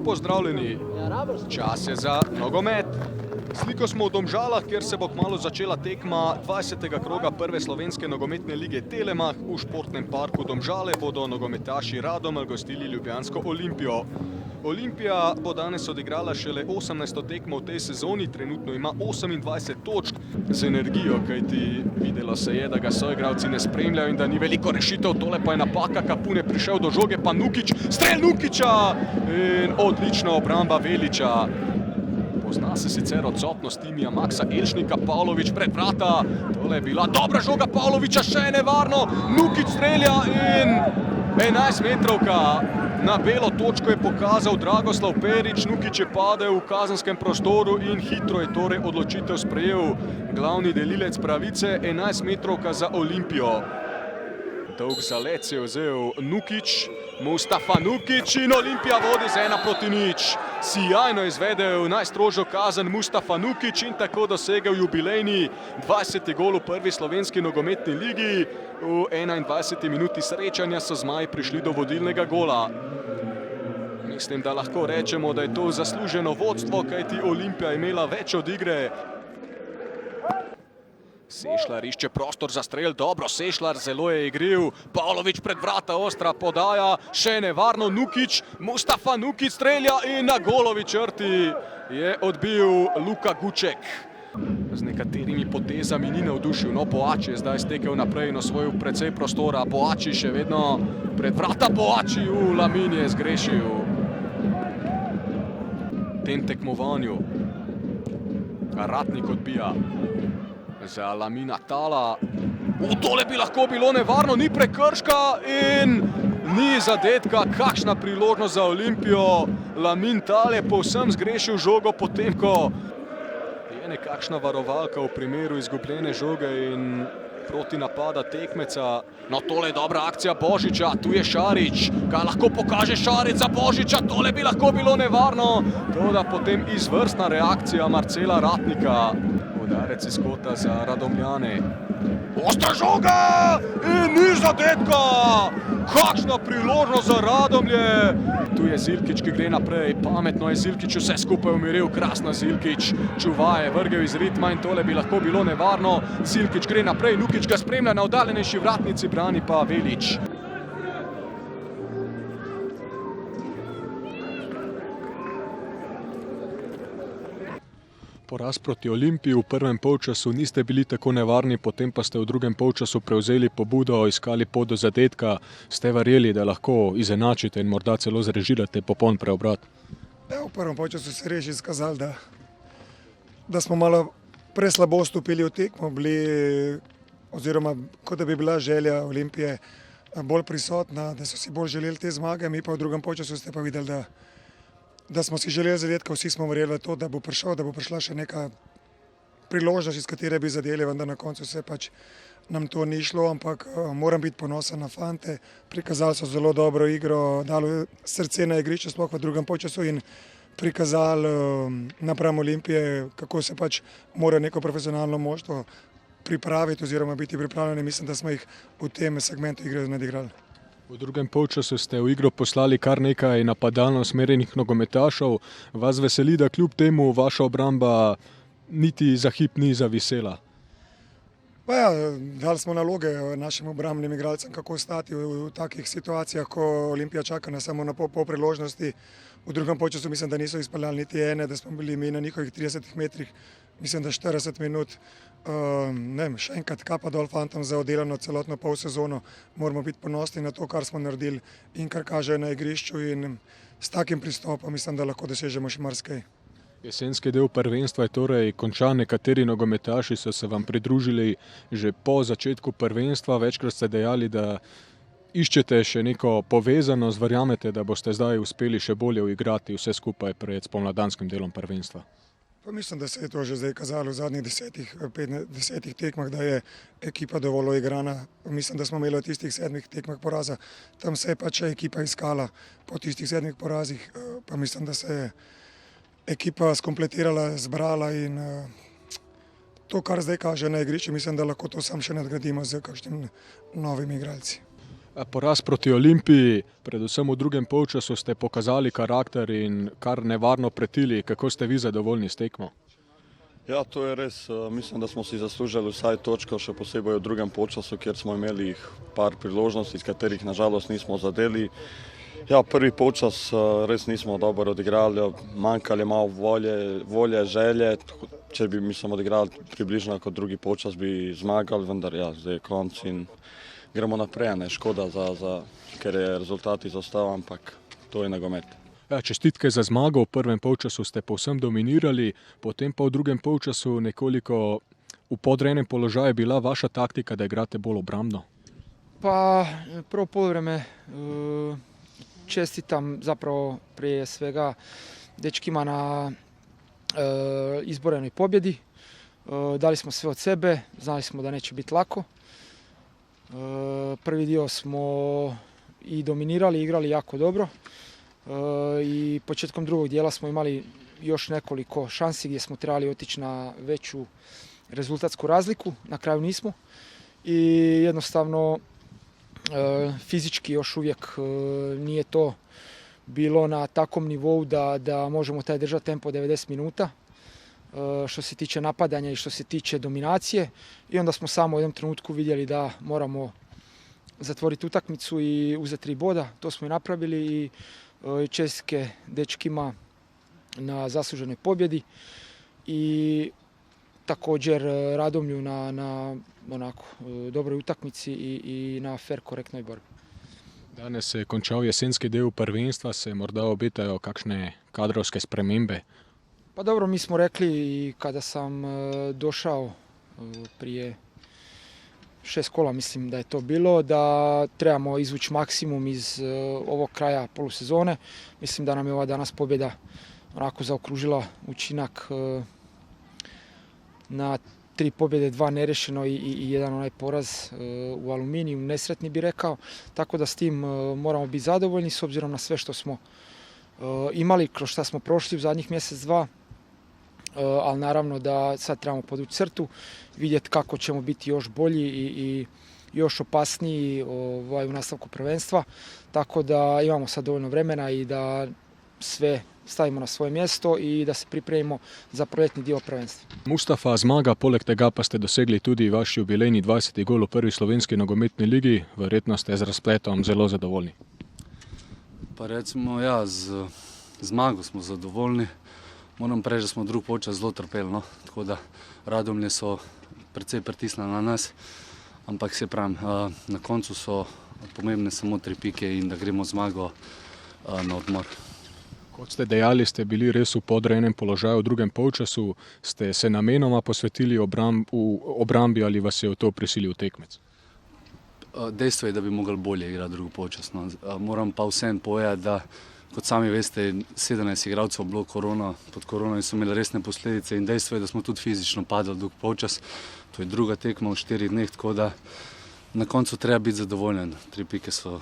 Pozdravljeni, čas je za nogomet. Sliko smo v Domžalah, kjer se bo kmalu začela tekma 20. kroga prve slovenske nogometne lige Telemach. V športnem parku Domžale bodo nogometaši Radomelj gostili ljubljansko Olimpijo. Olimpija bo danes odigrala šele 18. tekmo v tej sezoni, trenutno ima 28 točk z energijo, kajti videlo se je, da ga soigralci ne spremljajo in da ni veliko rešitev. Tole pa je napaka, Kapun je prišel do žoge, pa Nukić, strel Nukića in odlična obramba Velića. Pozna se sicer odsotnost Timija Maksa Elšnika, Pavlović pred vrata. Tole je bila dobra žoga Pavlovića, še nevarno. Nukić strelja in 11 metrovka. Na belo točko je pokazal Dragoslav Perić, Nukić je padel v kazenskem prostoru in hitro je torej odločitev sprejel glavni delilec pravice. 11 metrovka za Olimpijo. Dolg zalet se je vzel Nukić, Mustafa Nukić in Olimpija vodi z 1-0. Sijajno izvedel najstrožjo kazen Mustafa Nukić in tako dosegel jubilejni 20. gol v prvi slovenski nogometni ligi. V 21. minuti srečanja so zmaji prišli do vodilnega gola. Mislim, da lahko rečemo, da je to zasluženo vodstvo, kajti Olimpija je imela več od igre. Sešlar išče prostor za strel, dobro, Sešlar zelo je igriv, Pavlović pred vrata, ostra podaja, še nevarno Nukić, Mustafa Nukić strelja in na golovi črti je odbil Luka Guček. Z nekaterimi potezami ni navdušil, no Poači je zdaj stekel naprej in osvojil precej prostora, Poači še vedno pred vrata, Poači Lamin je zgrešil v tem tekmovanju. Ratnik odbija za Lamina Tala. Tole bi lahko bilo nevarno, ni prekrška in ni zadetka. Kakšna priložnost za Olimpijo. Lamin Tal je povsem zgrešil žogo, potem ko je nekakšna varovalka v primeru izgubljene žoge in proti napada tekmeca. No, tole je dobra akcija Božiča, tu je Šarić. Kaj lahko pokaže Šarić za Božiča? Tole bi lahko bilo nevarno. Toda potem izvrstna reakcija Marcela Ratnika. Udarec iz kota za Radomljane. Ostra žoga in ni zadetka! Kakšna priložnost za Radomlje! Tu je Zilkić, ki gre naprej. Pametno je Zilkić vse skupaj umiril. Krasno Zilkić. Čuvaj je vrgel iz ritma in tole bi lahko bilo nevarno. Zilkić gre naprej, Nukić ga spremlja na oddaljenejši vratnici, brani pa Velić. Poraz proti Olimpiji v prvem polčasu niste bili tako nevarni, potem pa ste v drugem polčasu prevzeli pobudo, iskali pot do zadetka. Ste verjeli, da lahko izenačite in morda celo zrežirate popoln preobrat? Ja, v prvem polčasu se res izkazali, da smo malo preslabo stopili v tekmo, oziroma kot da bi bila želja Olimpije bolj prisotna, da so si bolj želeli te zmage, mi pa v drugem polčasu ste pa videli, da smo si želeli zadetka, vsi smo verjeli v to, da bo prišla še neka priložnost, iz katere bi zadeli, vendar na koncu se pač nam to ni šlo, ampak moram biti ponosen na fante. Prikazali so zelo dobro igro, dali srce na igrišče, sploh v drugem polčasu in prikazali napram Olimpije, kako se pač mora neko profesionalno moštvo pripraviti oziroma biti pripravljeni. Mislim, da smo jih v tem segmentu igre nadigrali. V drugem polčasu ste v igro poslali kar nekaj napadalno usmerjenih nogometašev. Vas veseli, da kljub temu vaša obramba niti za hip ni zavisela? Pa ja, dali smo naloge našim obrambnim igralcem, kako stati v takih situacijah, ko Olimpija čaka na samo na pol priložnosti. V drugem polčasu mislim, da niso izpeljali niti ene, da smo bili mi na njihovih 30 metrih, mislim, da 40 minut. Še enkrat kapa dol fantom za oddelano celotno polsezono. Moramo biti ponosni na to, kar smo naredili in kar kaže na igrišču, in s takim pristopom mislim, da lahko dosežemo še marsikaj. Jesenski del prvenstva je torej končan, nekateri nogometaši so se vam pridružili že po začetku prvenstva. Večkrat ste dejali, da iščete še neko povezanost, verjamete, da boste zdaj uspeli še bolje uigrati vse skupaj pred spomladanskim delom prvenstva? Pa mislim, da se je to že zdaj kazalo v zadnjih 10 tekmah, da je ekipa dovolj igrana. Mislim, da smo imeli v tistih 7 tekmah poraza. Tam se je pač ekipa iskala po tistih 7 porazih. Pa mislim, da se je ekipa skompletirala, zbrala in to, kar zdaj kaže na igrišču, mislim, da lahko to sam še nadgradimo z kakšnim novimi igralci. Poraz proti Olimpiji, predvsem v drugem polčasu ste pokazali karakter in kar nevarno pretili. Kako ste vi zadovoljni s tekmo? Ja, to je res. Mislim, da smo si zaslužili vsaj točko, še posebej v drugem polčasu, kjer smo imeli par priložnosti, iz katerih nažalost nismo zadeli. Ja, prvi polčas res nismo dobro odigrali, manjkalo je malo volje, želje. Če bi odigrali približno kot drugi polčas, bi zmagali, vendar ja, zdaj je konec in gremo naprej. Ne škoda, ker je rezultat izostal, ampak to je nogomet. Ja, čestitke za zmago. V prvem polčasu ste povsem dominirali, potem pa v drugem polčasu nekoliko v podrejenem položaju. Je bila vaša taktika, da igrate bolj obrambno? Pa prvo poluvreme čestitam zapravo prije svega dečkima na izborenoj pobjedi. Dali smo sve od sebe, znali smo da neće biti lako. Prvi dio smo i dominirali, igrali jako dobro. I početkom drugog dijela smo imali još nekoliko šansi gdje smo trebali otići na veću rezultatsku razliku. Na kraju nismo. I jednostavno fizički još uvijek nije to bilo na takvom nivou da možemo taj držati tempo 90 minuta. Što se tiče napadanja i što se tiče dominacije. I onda smo samo u jednom trenutku vidjeli da moramo zatvoriti utakmicu i uzeti 3 boda. To smo i napravili i čestitke dečkima na zasluženoj pobjedi i također Radomlju na onako dobroj utakmici i na fair korektnoj borbi. Danes se je končal jesenski del prvenstva, se morda obetajo kakšne kadrovske spremembe? Pa dobro, mi smo rekli i kada sam došao prije 6 kola, mislim da je to bilo, da trebamo izvući maksimum iz ovog kraja polusezone. Mislim da nam je ova danas pobjeda onako zaokružila učinak na 3 pobjede, 2 nerešeno i jedan onaj poraz u Aluminiju, nesretni bi rekao. Tako da s tim moramo biti zadovoljni s obzirom na sve što smo imali, kroz što smo prošli u zadnjih mjesec, 2. Ali naravno da sad trebamo podvući crtu, vidjeti kako ćemo biti još bolji i još opasniji u nastavku prvenstva. Tako da imamo sad dovoljno vremena i da sve stavimo na svoje mjesto i da se pripremimo za proljetni dio prvenstva. Mustafa, zmaga, poleg tega pa ste dosegli tudi vaš jubilejni 20. gol v prvi slovenski nogometni ligi. Verjetno ste z razpletom zelo zadovoljni. Pa recimo, ja, z zmago smo zadovoljni. Moram reči, da smo drug polčas zelo trpeli, no? Tako da Radomlje so precej pritisnili na nas, ampak se pravim, na koncu so pomembne samo 3 pike in da gremo zmago na odmor. Kot ste dejali, ste bili res v podrejenem položaju v drugem polčasu. Ste se namenoma posvetili obrambi ali vas je v to prisilil tekmec? Dejstvo je, da bi mogli bolje igrati drugi polčas. No. Moram pa vseeno povedati, da kot sami veste, 17 igralcev je bilo pod korono in so imeli resne posledice in dejstvo je, da smo tudi fizično padli drug polčas. To je druga tekma v 4 dneh, tako da na koncu treba biti zadovoljen. 3 pike so